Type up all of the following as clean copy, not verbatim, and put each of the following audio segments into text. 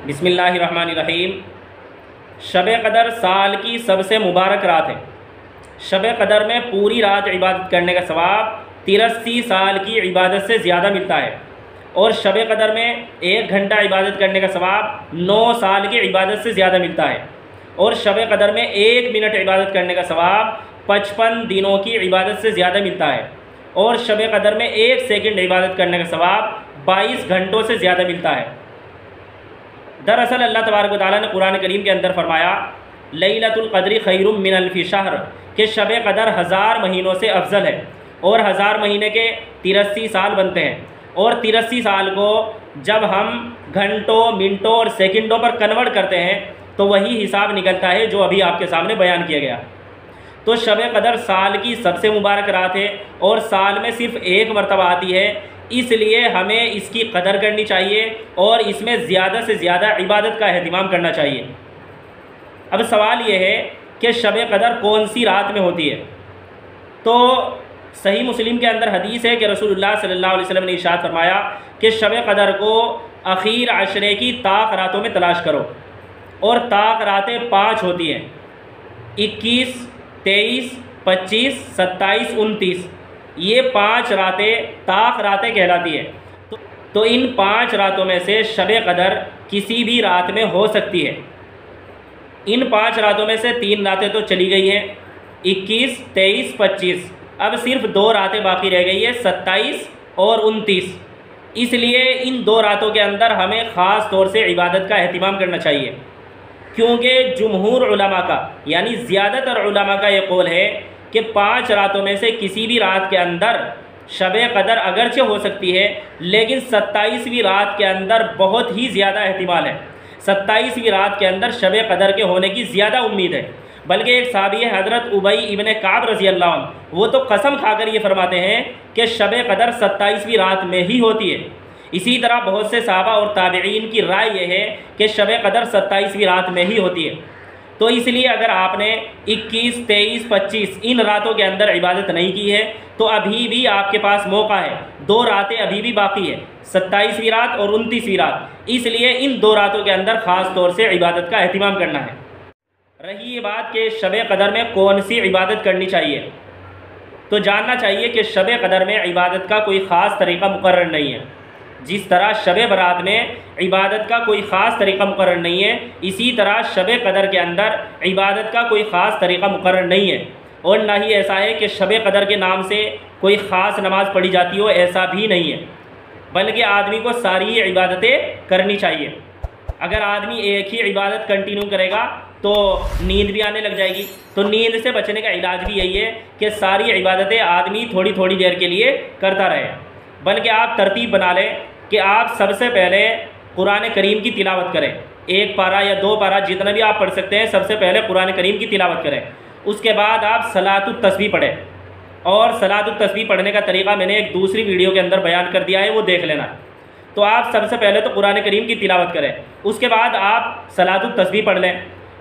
بسم اللہ الرحمن الرحیم۔ شب قدر سال کی سب سے مبارک رات ہے۔ شب قدر میں پوری رات عبادت کرنے کا ثواب 83 سال کی عبادت سے زیادہ ملتا ہے، اور شب قدر میں 1 گھنٹہ عبادت کرنے کا ثواب 9 سال کی عبادت سے زیادہ ملتا ہے، اور شب قدر میں 1 منٹ عبادت کرنے کا ثواب 55 دنوں کی عبادت سے زیادہ ملتا ہے، اور شب قدر میں 1 سیکنڈ عبادت کرنے کا ثواب 22 گھنٹوں سے زیادہ ملتا ہے۔ دراصل اللہ تبارک و تعالیٰ نے قرآن کریم کے اندر فرمایا لیلۃ القدر خیر من الف شہر، کہ شب قدر 1000 مہینوں سے افضل ہے، اور 1000 مہینے کے 83 سال بنتے ہیں، اور 83 سال کو جب ہم گھنٹوں، منٹوں اور سیکنڈوں پر کنورٹ کرتے ہیں تو وہی حساب نکلتا ہے جو ابھی آپ کے سامنے بیان کیا گیا۔ تو شب قدر سال کی سب سے مبارک رات ہے، اور سال میں صرف 1 مرتبہ آتی ہے، اس لیے ہمیں اس کی قدر کرنی چاہیے اور اس میں زیادہ سے زیادہ عبادت کا اہتمام کرنا چاہیے۔ اب سوال یہ ہے کہ شب قدر کون سی رات میں ہوتی ہے؟ تو صحیح مسلم کے اندر حدیث ہے کہ رسول اللہ صلی اللہ علیہ وسلم نے ارشاد فرمایا کہ شب قدر کو اخیر عشرے کی طاق راتوں میں تلاش کرو، اور طاق راتیں 5 ہوتی ہیں: 21، 23، 25، 27، 29۔ یہ 5 راتیں طاق راتیں کہلاتی ہیں۔ تو ان 5 راتوں میں سے شب قدر کسی بھی رات میں ہو سکتی ہے۔ ان 5 راتوں میں سے 3 راتیں تو چلی گئی ہیں، 21، 23، 25۔ اب صرف 2 راتیں باقی رہ گئی ہیں، 27 اور 29۔ اس لیے ان 2 راتوں کے اندر ہمیں خاص طور سے عبادت کا اہتمام کرنا چاہیے، کیونکہ جمہور علماء کا یعنی زیادہ تر علماء کا یہ قول ہے کہ 5 راتوں میں سے کسی بھی رات کے اندر شب قدر اگرچہ ہو سکتی ہے، لیکن 27ویں رات کے اندر بہت ہی زیادہ احتمال ہے، 27ویں رات کے اندر شب قدر کے ہونے کی زیادہ امید ہے۔ بلکہ ایک صحابی حضرت ابی ابن کعب رضی اللہ عنہ، وہ تو قسم کھا کر یہ فرماتے ہیں کہ شب قدر 27ویں رات میں ہی ہوتی ہے۔ اسی طرح بہت سے صحابہ اور تابعین کی رائے یہ ہے کہ شب قدر 27ویں رات میں ہی ہوتی ہے۔ تو اس لیے اگر آپ نے 21، 23، 25 ان راتوں کے اندر عبادت نہیں کی ہے تو ابھی بھی آپ کے پاس موقع ہے، 2 راتیں ابھی بھی باقی ہے، 27ویں رات اور 29ویں رات۔ اس لیے ان 2 راتوں کے اندر خاص طور سے عبادت کا اہتمام کرنا ہے۔ رہی یہ بات کہ شب قدر میں کون سی عبادت کرنی چاہیے، تو جاننا چاہیے کہ شب قدر میں عبادت کا کوئی خاص طریقہ مقرر نہیں ہے۔ جس طرح شب برات میں عبادت کا کوئی خاص طریقہ مقرر نہیں ہے، اسی طرح شب قدر کے اندر عبادت کا کوئی خاص طریقہ مقرر نہیں ہے، اور نہ ہی ایسا ہے کہ شب قدر کے نام سے کوئی خاص نماز پڑھی جاتی ہو، ایسا بھی نہیں ہے، بلکہ آدمی کو ساری عبادتیں کرنی چاہیے۔ اگر آدمی ایک ہی عبادت کنٹینیو کرے گا تو نیند بھی آنے لگ جائے گی۔ تو نیند سے بچنے کا علاج بھی یہی ہے کہ ساری عبادتیں آدمی تھوڑی تھوڑی دیر کے لیے کرتا رہے، بلکہ آپ ترتیب بنا لیں کہ آپ سب سے پہلے قرآن کریم کی تلاوت کریں، 1 پارہ یا 2 پارہ جتنا بھی آپ پڑھ سکتے ہیں، سب سے پہلے قرآن کریم کی تلاوت کریں۔ اس کے بعد آپ صلاۃ التسبیح پڑھیں، اور صلاۃ التسبیح پڑھنے کا طریقہ میں نے ایک دوسری ویڈیو کے اندر بیان کر دیا ہے، وہ دیکھ لینا۔ تو آپ سب سے پہلے تو قرآن کریم کی تلاوت کریں، اس کے بعد آپ صلاۃ التسبیح پڑھ لیں،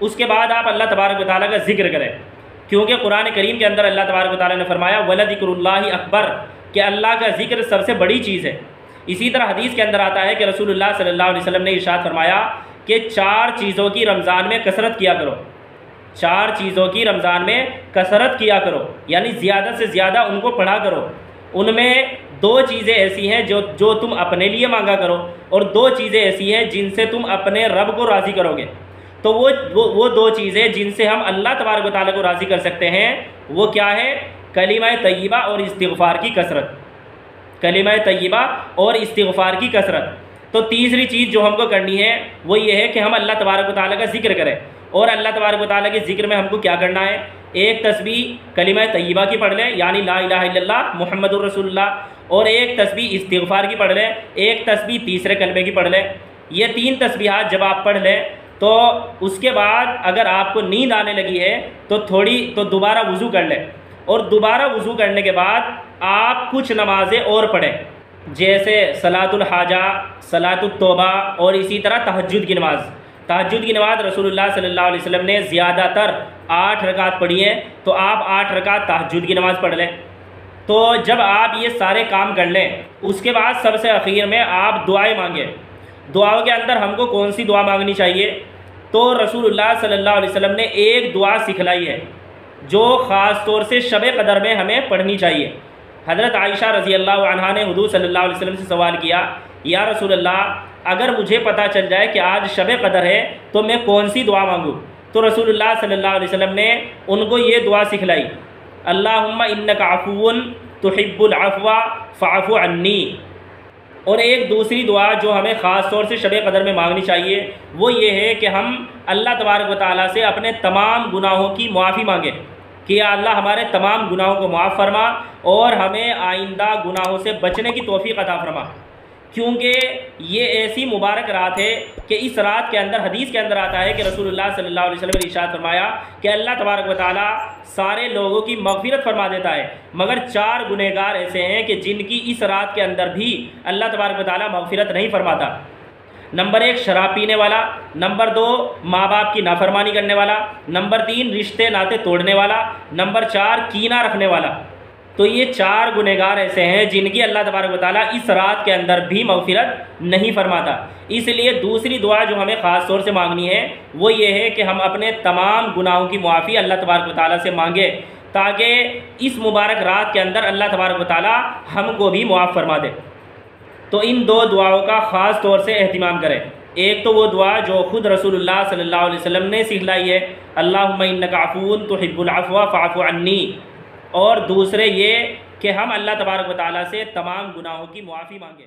اس کے بعد آپ اللہ تبارک و تعالیٰ کا ذکر کریں، کیونکہ قرآن کریم کے اندر اللہ تبارک و تعالیٰ نے فرمایا وَلَذِكْرُ اللَّهِ اکبر، کہ اللہ کا ذکر سب سے بڑی چیز ہے۔ اسی طرح حدیث کے اندر آتا ہے کہ رسول اللہ صلی اللہ علیہ وسلم نے ارشاد فرمایا کہ 4 چیزوں کی رمضان میں کثرت کیا کرو، 4 چیزوں کی رمضان میں کثرت کیا کرو، یعنی زیادہ سے زیادہ ان کو پڑھا کرو۔ ان میں 2 چیزیں ایسی ہیں جو تم اپنے لیے مانگا کرو، اور 2 چیزیں ایسی ہیں جن سے تم اپنے رب کو راضی کرو گے۔ تو وہ 2 چیزیں جن سے ہم اللہ تبارک و تعالیٰ کو راضی کر سکتے ہیں وہ کیا ہے؟ کلمہ طیبہ اور استغفار کی کثرت، کلمہ طیبہ اور استغفار کی کثرت۔ تو تیسری چیز جو ہم کو کرنی ہے وہ یہ ہے کہ ہم اللہ تبارک و تعالیٰ کا ذکر کریں، اور اللہ تبارک و تعالیٰ کے ذکر میں ہم کو کیا کرنا ہے؟ 1 تسبیح کلمہ طیبہ کی پڑھ لیں، یعنی لا الہ الا اللہ محمد الرسول اللہ، اور 1 تسبیح استغفار کی پڑھ لیں، 1 تسبیح تیسرے کلمے کی پڑھ لیں۔ یہ 3 تسبیحات جب آپ پڑھ لیں تو اس کے بعد اگر آپ کو نیند آنے لگی ہے تو دوبارہ وضو کر لیں، اور دوبارہ وضو کرنے کے بعد آپ کچھ نمازیں اور پڑھیں، جیسے صلاۃ الحاجہ، صلاۃ التوبہ، اور اسی طرح تہجد کی نماز۔ تہجد کی نماز رسول اللہ صلی اللہ علیہ وسلم نے زیادہ تر 8 رکعت پڑھی ہیں، تو آپ 8 رکعت تہجد کی نماز پڑھ لیں۔ تو جب آپ یہ سارے کام کر لیں، اس کے بعد سب سے اخیر میں آپ دعائیں مانگیں، دعاؤں کے اندر ہم کو کون سی دعا مانگنی چاہیے؟ تو رسول اللہ صلی اللہ علیہ وسلم نے ایک دعا سکھلائی ہے جو خاص طور سے شب قدر میں ہمیں پڑھنی چاہیے۔ حضرت عائشہ رضی اللہ عنہا نے حضور صلی اللہ علیہ وسلم سے سوال کیا، یا رسول اللہ اگر مجھے پتہ چل جائے کہ آج شب قدر ہے تو میں کون سی دعا مانگوں؟ تو رسول اللہ صلی اللہ علیہ وسلم نے ان کو یہ دعا سکھلائی، اللہم انک عفو تحب العفو فاعف عنی۔ اور ایک دوسری دعا جو ہمیں خاص طور سے شب قدر میں مانگنی چاہیے وہ یہ ہے کہ ہم اللہ تبارک و تعالیٰ سے اپنے تمام گناہوں کی معافی مانگیں کہ یا اللہ ہمارے تمام گناہوں کو معاف فرما اور ہمیں آئندہ گناہوں سے بچنے کی توفیق عطا فرما، کیونکہ یہ ایسی مبارک رات ہے کہ اس رات کے اندر حدیث کے اندر آتا ہے کہ رسول اللہ صلی اللہ علیہ وسلم نے ارشاد فرمایا کہ اللہ تبارک و تعالیٰ سارے لوگوں کی مغفرت فرما دیتا ہے مگر 4 گنہگار ایسے ہیں کہ جن کی اس رات کے اندر بھی اللہ تبارک و تعالیٰ مغفرت نہیں فرماتا۔ نمبر 1 شراب پینے والا، نمبر 2 ماں باپ کی نافرمانی کرنے والا، نمبر 3 رشتے ناطے توڑنے والا، نمبر 4 کینہ رکھنے والا۔ تو یہ 4 گنہگار ایسے ہیں جن کی اللہ تبارک و تعالیٰ اس رات کے اندر بھی مغفرت نہیں فرماتا۔ اس لیے دوسری دعا جو ہمیں خاص طور سے مانگنی ہے وہ یہ ہے کہ ہم اپنے تمام گناہوں کی معافی اللہ تبارک و تعالیٰ سے مانگیں تاکہ اس مبارک رات کے اندر اللہ تبارک و تعالیٰ ہم کو بھی معاف فرما دے۔ تو ان 2 دعاؤں کا خاص طور سے اہتمام کریں۔ ایک تو وہ دعا جو خود رسول اللہ صلی اللہ علیہ وسلم نے سکھلائی ہے، اللہم انک عفو تحب العفو فاعف عنی، اور دوسرے یہ کہ ہم اللہ تبارک و تعالیٰ سے تمام گناہوں کی معافی مانگیں۔